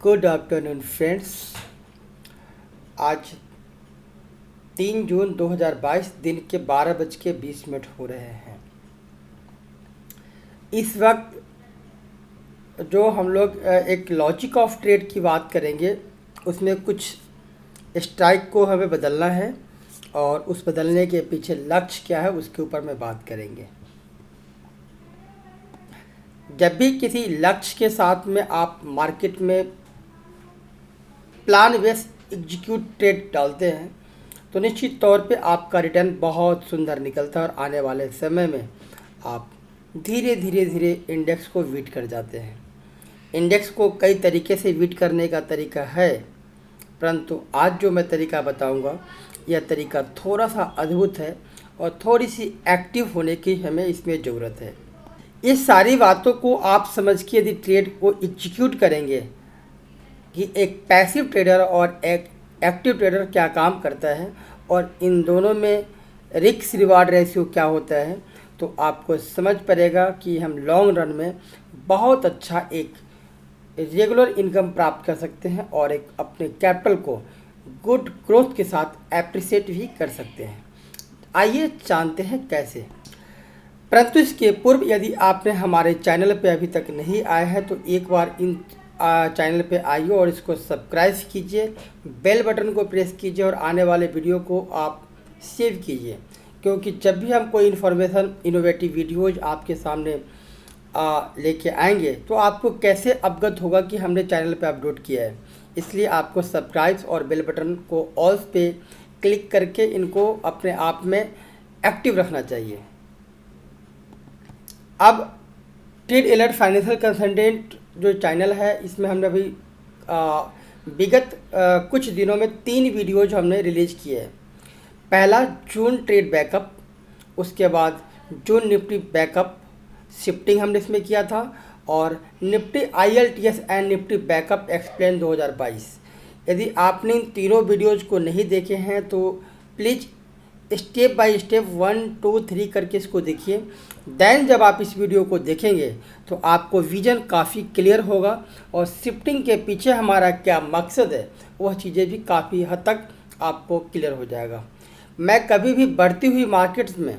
Good afternoon friends. आज 3 जून 2022 दिन के 12:20 हो रहे हैं। इस वक्त जो हम लोग एक लॉजिक ऑफ ट्रेड की बात करेंगे, उसमें कुछ स्ट्राइक को हमें बदलना है और उस बदलने के पीछे लक्ष्य क्या है उसके ऊपर में बात करेंगे। जब भी किसी लक्ष्य के साथ में आप मार्केट में प्लान बेस एग्जीक्यूट ट्रेड डालते हैं तो निश्चित तौर पे आपका रिटर्न बहुत सुंदर निकलता है और आने वाले समय में आप धीरे धीरे इंडेक्स को बीट कर जाते हैं। इंडेक्स को कई तरीके से बीट करने का तरीका है, परंतु आज जो मैं तरीका बताऊंगा यह तरीका थोड़ा सा अद्भुत है और थोड़ी सी एक्टिव होने की हमें इसमें ज़रूरत है। इस सारी बातों को आप समझ के यदि ट्रेड को एग्जीक्यूट करेंगे कि एक पैसिव ट्रेडर और एक एक्टिव ट्रेडर क्या काम करता है और इन दोनों में रिस्क रिवार्ड रेशियो क्या होता है, तो आपको समझ पड़ेगा कि हम लॉन्ग रन में बहुत अच्छा एक रेगुलर इनकम प्राप्त कर सकते हैं और एक अपने कैपिटल को गुड ग्रोथ के साथ एप्रिसिएट भी कर सकते हैं। आइए जानते हैं कैसे। परंतु इसके पूर्व यदि आपने हमारे चैनल पर अभी तक नहीं आए हैं तो एक बार इन चैनल पे आइए और इसको सब्सक्राइब कीजिए, बेल बटन को प्रेस कीजिए और आने वाले वीडियो को आप सेव कीजिए, क्योंकि जब भी हम कोई इन्फॉर्मेशन इनोवेटिव वीडियोज आपके सामने लेके आएंगे तो आपको कैसे अवगत होगा कि हमने चैनल पे अपलोड किया है। इसलिए आपको सब्सक्राइब और बेल बटन को ऑल पे क्लिक करके इनको अपने आप में एक्टिव रखना चाहिए। अब ट्रेड अलर्ट फाइनेंशियल कंसल्टेंट जो चैनल है, इसमें हमने अभी विगत कुछ दिनों में 3 वीडियोज हमने रिलीज़ किए हैं। पहला जून ट्रेड बैकअप, उसके बाद जून निफ्टी बैकअप शिफ्टिंग हमने इसमें किया था, और Nifty ILTS and Nifty backup explain 2022। यदि आपने इन तीनों वीडियोज़ को नहीं देखे हैं तो प्लीज़ स्टेप बाय स्टेप 1 2 3 करके इसको देखिए। देन जब आप इस वीडियो को देखेंगे तो आपको विजन काफ़ी क्लियर होगा और शिफ्टिंग के पीछे हमारा क्या मकसद है वह चीज़ें भी काफ़ी हद तक आपको क्लियर हो जाएगा। मैं कभी भी बढ़ती हुई मार्केट्स में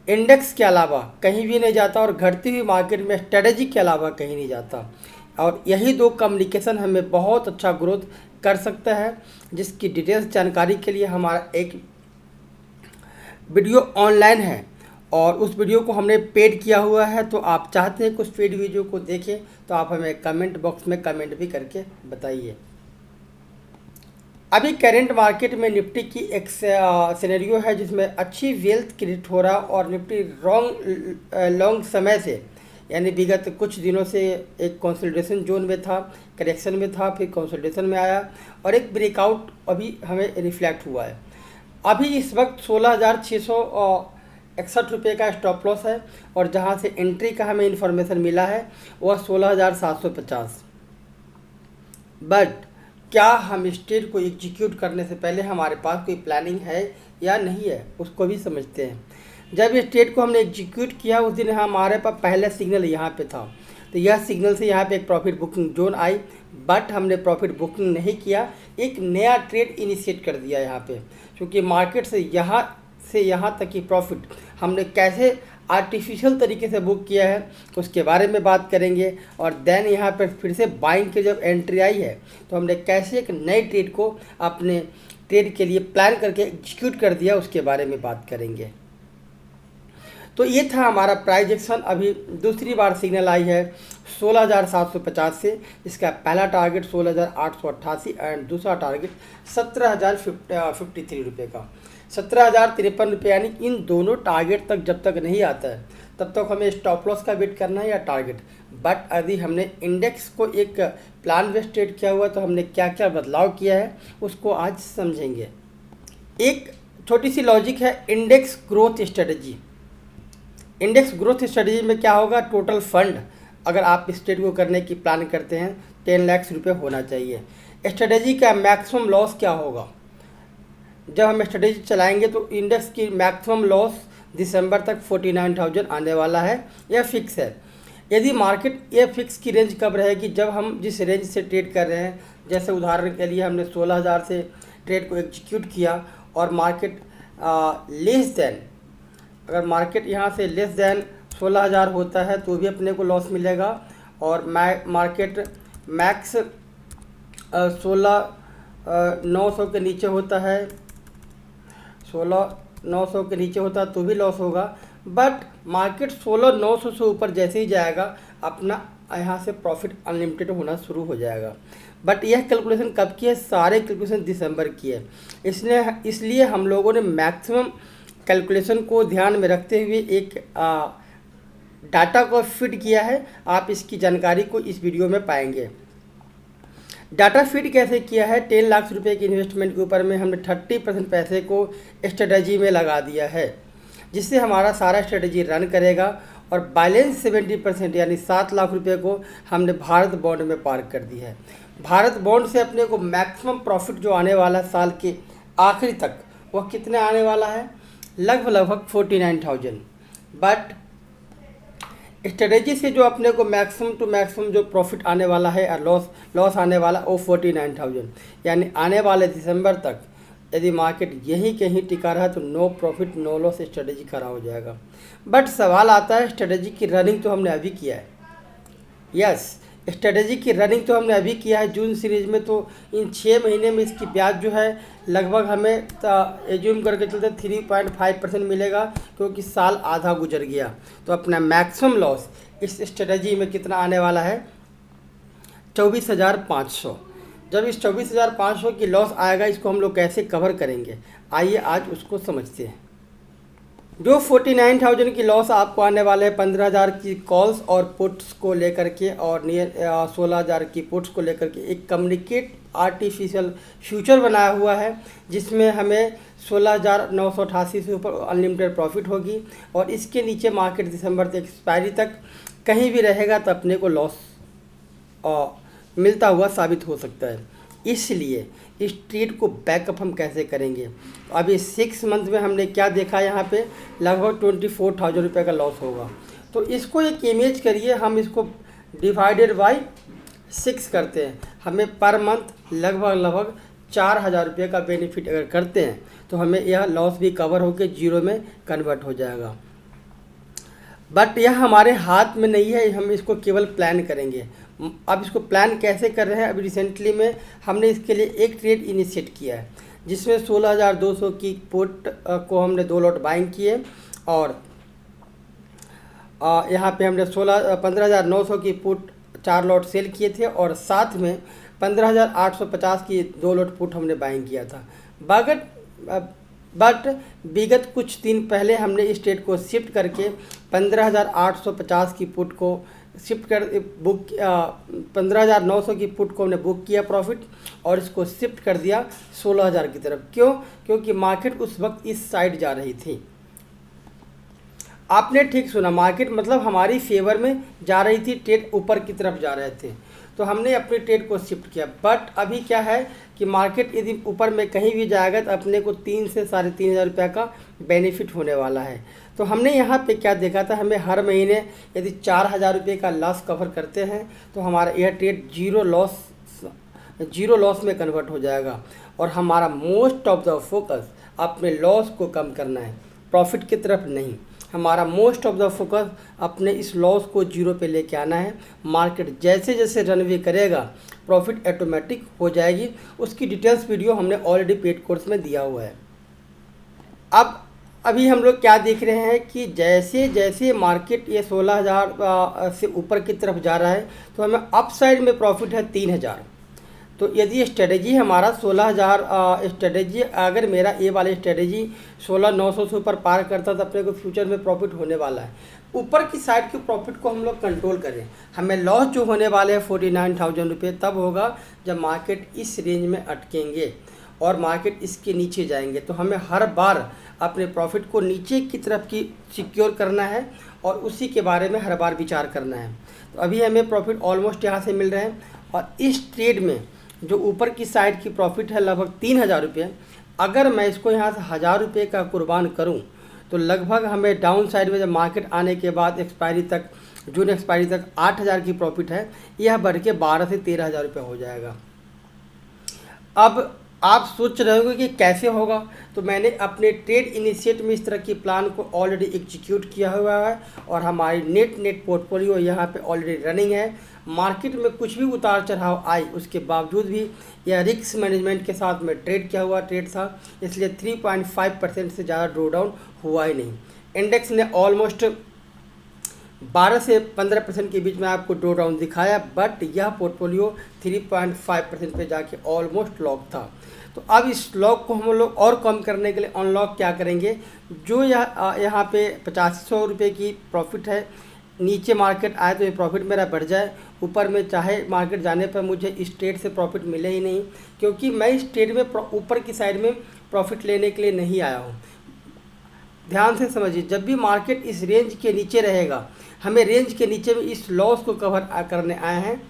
इंडेक्स के अलावा कहीं भी नहीं जाता और घटती हुई मार्केट में स्ट्रेटजी के अलावा कहीं नहीं जाता, और यही 2 कम्युनिकेशन हमें बहुत अच्छा ग्रोथ कर सकता है, जिसकी डिटेल्स जानकारी के लिए हमारा एक वीडियो ऑनलाइन है और उस वीडियो को हमने पेड किया हुआ है। तो आप चाहते हैं कि उस पेड वीडियो को देखें तो आप हमें कमेंट बॉक्स में कमेंट भी करके बताइए। अभी करेंट मार्केट में निफ्टी की एक सिनेरियो है जिसमें अच्छी वेल्थ क्रिएट हो रहा और निफ्टी लॉन्ग समय से, यानी विगत कुछ दिनों से एक कंसोलिडेशन जोन में था, करेक्शन में था, फिर कंसोलिडेशन में आया और एक ब्रेकआउट अभी हमें रिफ्लेक्ट हुआ है। अभी इस वक्त 16,661 रुपये का स्टॉप लॉस है और जहां से एंट्री का हमें इन्फॉर्मेशन मिला है वह 16,750। बट क्या हम इस ट्रेड को एग्जीक्यूट करने से पहले हमारे पास कोई प्लानिंग है या नहीं है उसको भी समझते हैं। जब इस ट्रेड को हमने एग्जीक्यूट किया उस दिन हमारे पास पहला सिग्नल यहाँ पे था, तो यह सिग्नल से यहाँ पे एक profit booking zone I, but हमने प्रॉफिट बुकिंग नहीं किया, एक नया ट्रेड इनिशिएट कर दिया यहाँ पे, क्योंकि मार्केट से यहाँ तक की प्रॉफिट हमने कैसे आर्टिफिशियल तरीके से बुक किया है उसके बारे में बात करेंगे। और देन यहाँ पर फिर से बाइंग की जब एंट्री आई है तो हमने कैसे एक नए ट्रेड को अपने ट्रेड के लिए प्लान करके एग्जीक्यूट कर दिया उसके बारे में बात करेंगे। तो ये था हमारा प्राइस एक्शन। अभी दूसरी बार सिग्नल आई है 16,750 से, इसका पहला टारगेट 16,888 एंड दूसरा टारगेट 17,053 रुपये का, 17,053 रुपये। यानी इन दोनों टारगेट तक जब तक नहीं आता है तब तक हमें स्टॉप लॉस का वेट करना है या टारगेट। बट यदि हमने इंडेक्स को एक प्लान बेस्ड ट्रेड किया हुआ तो हमने क्या क्या बदलाव किया है उसको आज समझेंगे। एक छोटी सी लॉजिक है index growth strategy. Index growth strategy में क्या होगा, टोटल फंड अगर आप इस ट्रेड को करने की प्लान करते हैं 10 लाख रुपये होना चाहिए। स्ट्रेटजी का मैक्सिमम लॉस क्या होगा, जब हम स्ट्रेटजी चलाएंगे तो इंडेक्स की मैक्सिमम लॉस दिसंबर तक 49,000 आने वाला है, यह फिक्स है। यदि मार्केट ये फिक्स की रेंज कब रहेगी, जब हम जिस रेंज से ट्रेड कर रहे हैं, जैसे उदाहरण के लिए हमने 16,000 से ट्रेड को एग्जीक्यूट किया और मार्केट लेस देन, अगर मार्केट यहाँ से लेस देन 16,000 होता है तो भी अपने को लॉस मिलेगा, और मार्केट मैक्स 16,900 के नीचे होता है, 16,900 के नीचे होता है तो भी लॉस होगा। बट मार्केट 16,900 से ऊपर जैसे ही जाएगा अपना यहाँ से प्रॉफिट अनलिमिटेड होना शुरू हो जाएगा। बट यह कैलकुलेशन कब की है, सारे कैलकुलेशन दिसंबर की है, इसलिए हम लोगों ने मैक्सिमम कैलकुलेशन को ध्यान में रखते हुए एक डाटा को फिट किया है। आप इसकी जानकारी को इस वीडियो में पाएंगे। डाटा फीड कैसे किया है, 10 लाख रुपए की इन्वेस्टमेंट के ऊपर में हमने 30% पैसे को स्ट्रेटजी में लगा दिया है, जिससे हमारा सारा स्ट्रेटजी रन करेगा, और बैलेंस 70% यानी 7 लाख रुपए को हमने भारत बॉन्ड में पार्क कर दी है। भारत बॉन्ड से अपने को मैक्सिमम प्रॉफिट जो आने वाला साल के आखिरी तक, वह कितने आने वाला है, लगभग 49,000। बट स्ट्रेटेजी से जो अपने को मैक्सिमम टू मैक्सिमम जो प्रॉफिट आने वाला है और लॉस आने वाला वो 49,000, यानी आने वाले दिसंबर तक यदि मार्केट यहीं कहीं टिका रहा तो no profit no loss strategy खड़ा हो जाएगा। बट सवाल आता है, स्ट्रेटेजी की रनिंग तो हमने अभी किया है, यस स्ट्रेटेजी की रनिंग तो हमने अभी किया है जून सीरीज में, तो इन 6 महीने में इसकी ब्याज जो है लगभग हमें एज्यूम करके चलते 3.5% मिलेगा, क्योंकि साल आधा गुजर गया। तो अपना मैक्सिमम लॉस इस स्ट्रेटेजी में कितना आने वाला है, 24,500। जब इस 24,500 की लॉस आएगा, इसको हम लोग कैसे कवर करेंगे, आइए आज उसको समझते हैं। जो 49,000 की लॉस आपको आने वाले हैं 15,000 की कॉल्स और पुट्स को लेकर के, और 16,000 की पुट्स को लेकर के एक कम्युनिकेट आर्टिफिशियल फ्यूचर बनाया हुआ है, जिसमें हमें 16,988 से ऊपर अनलिमिटेड प्रॉफिट होगी, और इसके नीचे मार्केट दिसंबर तक एक्सपायरी तक कहीं भी रहेगा तो अपने को लॉस मिलता हुआ साबित हो सकता है। इसलिए इस ट्रेड को बैकअप हम कैसे करेंगे, अभी 6 मंथ में हमने क्या देखा, यहाँ पे लगभग 24,000 रुपये का लॉस होगा। तो इसको एक इमेज करिए, हम इसको डिवाइडेड बाई 6 करते हैं, हमें पर मंथ लगभग 4,000 रुपये का बेनिफिट अगर करते हैं तो हमें यह लॉस भी कवर होकर जीरो में कन्वर्ट हो जाएगा। बट यह हमारे हाथ में नहीं है, हम इसको केवल प्लान करेंगे। अब इसको प्लान कैसे कर रहे हैं, अभी रिसेंटली में हमने इसके लिए एक ट्रेड इनिशिएट किया है, जिसमें 16,200 की पुट को हमने 2 लॉट बाइंग किए, और यहाँ पे हमने 15,900 की पुट 4 लॉट सेल किए थे, और साथ में 15,850 की 2 लॉट पुट हमने बाइंग किया था। बट विगत कुछ दिन पहले हमने इस ट्रेड को शिफ्ट करके 15,850 की पुट को शिफ्ट कर 15,900 की पुट को हमने बुक किया प्रॉफिट, और इसको शिफ्ट कर दिया 16,000 की तरफ। क्यों? क्योंकि मार्केट उस वक्त इस साइड जा रही थी। आपने ठीक सुना, मार्केट मतलब हमारी फेवर में जा रही थी, ट्रेड ऊपर की तरफ जा रहे थे, तो हमने अपने ट्रेड को शिफ्ट किया। बट अभी क्या है कि मार्केट यदि ऊपर में कहीं भी जाएगा तो अपने को 3 से 3,500 रुपये का बेनिफिट होने वाला है। तो हमने यहाँ पे क्या देखा था, हमें हर महीने यदि 4,000 रुपये का लॉस कवर करते हैं तो हमारा यह ट्रेड जीरो लॉस में कन्वर्ट हो जाएगा, और हमारा मोस्ट ऑफ द फोकस अपने लॉस को कम करना है, प्रॉफिट की तरफ नहीं। हमारा मोस्ट ऑफ द फोकस अपने इस लॉस को जीरो पे लेके आना है। मार्केट जैसे जैसे रनवे करेगा प्रॉफिट ऑटोमेटिक हो जाएगी। उसकी डिटेल्स वीडियो हमने ऑलरेडी पेड कोर्स में दिया हुआ है। अभी हम लोग क्या देख रहे हैं कि जैसे जैसे मार्केट ये 16,000 से ऊपर की तरफ जा रहा है तो हमें अप साइड में प्रॉफिट है 3,000। तो यदि स्ट्रेटेजी हमारा 16,000 स्ट्रेटेजी, अगर मेरा ये वाली स्ट्रेटेजी 16,900 से ऊपर पार करता तो अपने को फ्यूचर में प्रॉफिट होने वाला है। ऊपर की साइड के प्रॉफिट को हम लोग कंट्रोल करें। हमें लॉस जो होने वाले हैं 49,000 रुपये तब होगा जब मार्केट इस रेंज में अटकेंगे और मार्केट इसके नीचे जाएंगे। तो हमें हर बार अपने प्रॉफिट को नीचे की तरफ की सिक्योर करना है और उसी के बारे में हर बार विचार करना है। तो अभी हमें प्रॉफिट ऑलमोस्ट यहाँ से मिल रहे हैं, और इस ट्रेड में जो ऊपर की साइड की प्रॉफिट है लगभग 3,000 रुपये, अगर मैं इसको यहाँ से 1,000 रुपये का कुर्बान करूँ तो लगभग हमें डाउन साइड में जब मार्केट आने के बाद एक्सपायरी तक जून एक्सपायरी तक 8,000 की प्रॉफिट है, यह बढ़ के 12 से 13,000 रुपये हो जाएगा। अब आप सोच रहे होंगे कि कैसे होगा, तो मैंने अपने ट्रेड इनिशिएट में इस तरह की प्लान को ऑलरेडी एग्जीक्यूट किया हुआ है और हमारी नेट पोर्टफोलियो यहाँ पे ऑलरेडी रनिंग है। मार्केट में कुछ भी उतार चढ़ाव आई उसके बावजूद भी यह रिस्क मैनेजमेंट के साथ में ट्रेड किया हुआ ट्रेड था, इसलिए 3.5% से ज़्यादा ड्रो डाउन हुआ ही नहीं। इंडेक्स ने ऑलमोस्ट 12 से 15% के बीच में आपको ड्रो डाउन दिखाया, बट यह पोर्टफोलियो 3.5% पे जाके ऑलमोस्ट लॉक था। तो अब इस लॉक को हम लोग और कम करने के लिए अनलॉक क्या करेंगे, जो यहाँ पे 8500 रुपये की प्रॉफिट है, नीचे मार्केट आए तो ये प्रॉफिट मेरा बढ़ जाए, ऊपर में चाहे मार्केट जाने पर मुझे इस ट्रेड से प्रॉफिट मिले ही नहीं, क्योंकि मैं इस ट्रेड में ऊपर की साइड में प्रॉफिट लेने के लिए नहीं आया हूँ। ध्यान से समझिए, जब भी मार्केट इस रेंज के नीचे रहेगा, हमें रेंज के नीचे में इस लॉस को कवर करने आए हैं,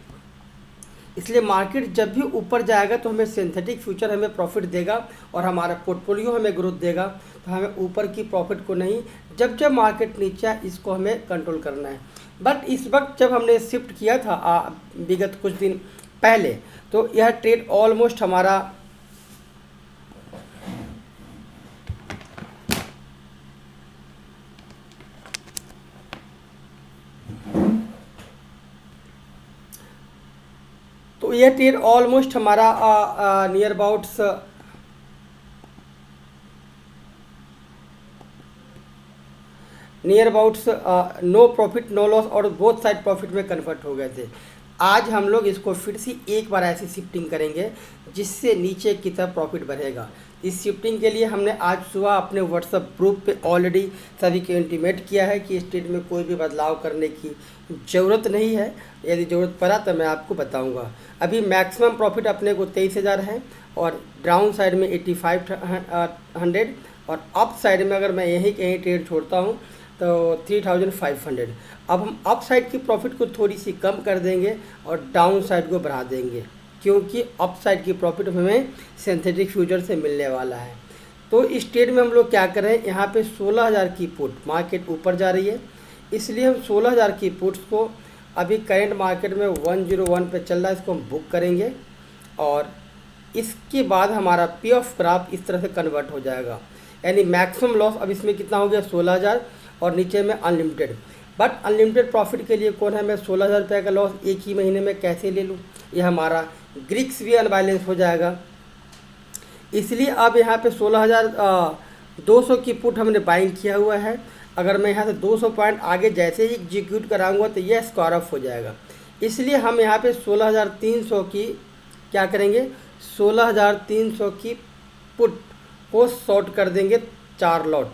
इसलिए मार्केट जब भी ऊपर जाएगा तो हमें सिंथेटिक फ्यूचर हमें प्रॉफिट देगा और हमारा पोर्टफोलियो हमें ग्रोथ देगा। तो हमें ऊपर की प्रॉफिट को नहीं, जब जब मार्केट नीचे आए इसको हमें कंट्रोल करना है। बट इस वक्त जब हमने शिफ्ट किया था विगत कुछ दिन पहले, तो यह ट्रेड ऑलमोस्ट हमारा तो यह ट्रेड ऑलमोस्ट हमारा near abouts no profit no loss और बोथ साइड प्रॉफिट में कन्वर्ट हो गए थे। आज हम लोग इसको फिर से एक बार ऐसी शिफ्टिंग करेंगे जिससे नीचे की तरफ प्रॉफिट बढ़ेगा। इस शिफ्टिंग के लिए हमने आज सुबह अपने व्हाट्सएप ग्रुप पे ऑलरेडी सभी को इंटीमेट किया है कि इस ट्रेड में कोई भी बदलाव करने की ज़रूरत नहीं है, यदि ज़रूरत पड़ा तो मैं आपको बताऊंगा। अभी मैक्सिमम प्रॉफिट अपने को 23,000 है और डाउन साइड में 8500 और अप साइड में अगर मैं यहीं कहीं ट्रेड छोड़ता हूँ तो 3,500। अब हम अप साइड की प्रॉफिट को थोड़ी सी कम कर देंगे और डाउन साइड को बढ़ा देंगे, क्योंकि अप साइड की प्रॉफिट हमें सिंथेटिक फ्यूचर से मिलने वाला है। तो इस ट्रेड में हम लोग क्या कर रहे हैं, यहाँ पे 16,000 की पुट, मार्केट ऊपर जा रही है इसलिए हम 16,000 की पुट्स को अभी करेंट मार्केट में 101 पे चल रहा है, इसको हम बुक करेंगे और इसके बाद हमारा पे ऑफ ग्राफ इस तरह से कन्वर्ट हो जाएगा। यानी मैक्सिमम लॉस अब इसमें कितना हो गया 16,000 और नीचे में अनलिमिटेड। बट अनलिमिटेड प्रॉफिट के लिए कौन है, मैं 16,000 रुपये का लॉस एक ही महीने में कैसे ले लूँ, यह हमारा ग्रिक्स भी अनबैलेंस हो जाएगा। इसलिए अब यहाँ पे 16,200 की पुट हमने बाइंग किया हुआ है। अगर मैं यहाँ से 200 पॉइंट आगे जैसे ही एग्जीक्यूट कराऊंगा तो यह स्क्वायर ऑफ हो जाएगा। इसलिए हम यहाँ पे 16,300 की क्या करेंगे, 16,300 की पुट को शॉर्ट कर देंगे 4 लॉट।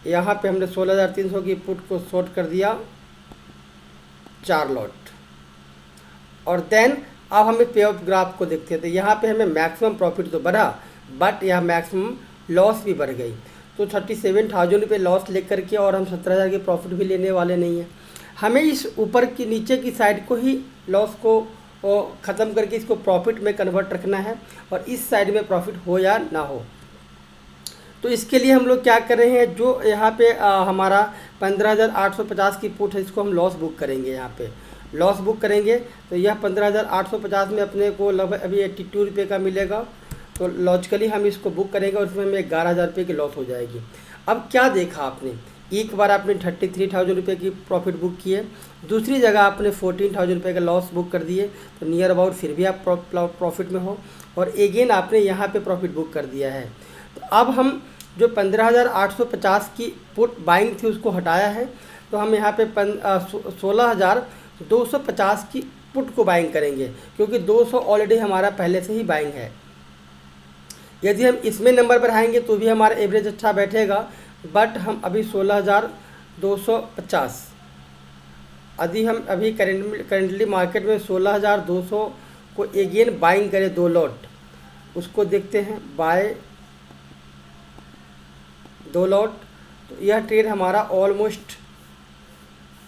यहाँ पे हमने 16,300 की पुट को शॉर्ट कर दिया 4 लॉट। और देन अब हमें पे ऑफ ग्राफ को देखते थे, यहाँ पे हमें मैक्सिमम प्रॉफिट तो बढ़ा बट यहाँ मैक्सिमम लॉस भी बढ़ गई। तो 37,000 रुपये लॉस लेकर के और हम 17,000 की प्रॉफिट भी लेने वाले नहीं हैं। हमें इस ऊपर की नीचे की साइड को ही लॉस को ख़त्म करके इसको प्रॉफिट में कन्वर्ट रखना है और इस साइड में प्रॉफिट हो या ना हो। तो इसके लिए हम लोग क्या कर रहे हैं, जो यहाँ पे हमारा 15,850 की पुट है इसको हम लॉस बुक करेंगे। यहाँ पे लॉस बुक करेंगे तो यह 15,850 में अपने को लगभग अभी 82 रुपये का मिलेगा। तो लॉजिकली हम इसको बुक करेंगे और उसमें हमें 11,000 रुपये की लॉस हो जाएगी। अब क्या देखा आपने, एक बार आपने 33,000 रुपये की प्रॉफिट बुक किए, दूसरी जगह आपने 14,000 रुपये का लॉस बुक कर दिए, तो नियर अबाउट फिर भी आप प्रॉफिट में हो और एगेन आपने यहाँ पे प्रॉफिट बुक कर दिया है। तो अब हम जो 15,850 की पुट बाइंग थी उसको हटाया है, तो हम यहाँ पे 16,250 की पुट को बाइंग करेंगे, क्योंकि 200 ऑलरेडी हमारा पहले से ही बाइंग है। यदि हम इसमें नंबर बढ़ाएंगे तो भी हमारा एवरेज अच्छा बैठेगा, बट हम अभी 16,250 यदि हम अभी करेंटली मार्केट में 16,200 को एगेन बाइंग करें 2 लॉट, उसको देखते हैं बाय 2 लॉट, तो यह ट्रेड हमारा ऑलमोस्ट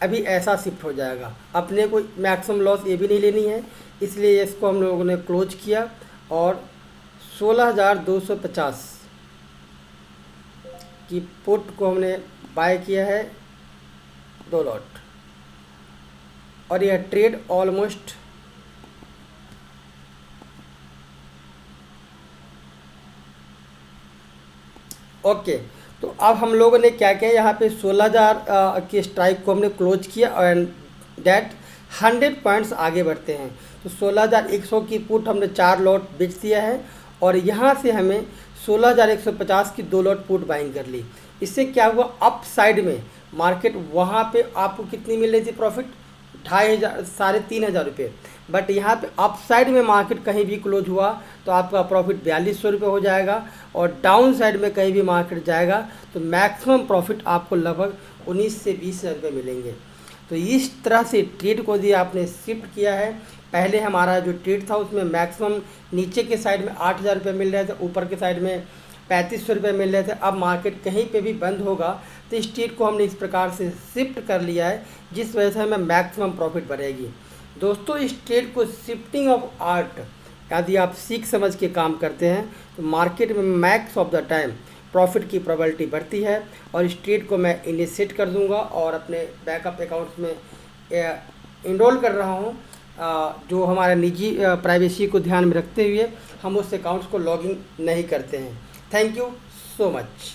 अभी ऐसा शिफ्ट हो जाएगा। अपने को मैक्सिमम लॉस ये भी नहीं लेनी है, इसलिए इसको हम लोगों ने क्लोज किया और 16,250 की पुट को हमने बाय किया है 2 लॉट। और यह ट्रेड ऑलमोस्ट ओके। तो अब हम लोगों ने क्या किया, यहाँ पे 16,000 की स्ट्राइक को हमने क्लोज किया एंड डेट 100 पॉइंट्स आगे बढ़ते हैं। तो 16,100 की पुट हमने 4 लॉट बेच दिया है और यहाँ से हमें 16,150 की 2 लॉट पुट बाइंग कर ली। इससे क्या हुआ, अप साइड में मार्केट वहाँ पे आपको कितनी मिल रही थी प्रॉफिट, 2,500 3,500 रुपये। बट यहाँ पे अप साइड में मार्केट कहीं भी क्लोज हुआ तो आपका प्रॉफिट 4,200 रुपये हो जाएगा और डाउन साइड में कहीं भी मार्केट जाएगा तो मैक्सिमम प्रॉफिट आपको लगभग 19 से 20,000 रुपये मिलेंगे। तो इस तरह से ट्रेड को यदि आपने शिफ्ट किया है, पहले हमारा जो ट्रेड था उसमें मैक्सिमम नीचे के साइड में 8,000 रुपये मिल रहे थे, ऊपर के साइड में 3,500 रुपये मिल रहे थे। अब मार्केट कहीं पे भी बंद होगा तो इस ट्रेड को हमने इस प्रकार से शिफ्ट कर लिया है जिस वजह से हमें मैक्सिमम प्रॉफिट बढ़ेगी। दोस्तों, इस ट्रेड को शिफ्टिंग ऑफ आर्ट यदि आप सीख समझ के काम करते हैं तो मार्केट में max of the time profit की प्रोबेबिलिटी बढ़ती है। और इस ट्रेड को मैं इनिशिएट कर दूंगा और अपने बैकअप अकाउंट्स में इनरोल कर रहा हूं, जो हमारे निजी प्राइवेसी को ध्यान में रखते हुए हम उस अकाउंट्स को लॉगिन नहीं करते हैं। Thank you so much.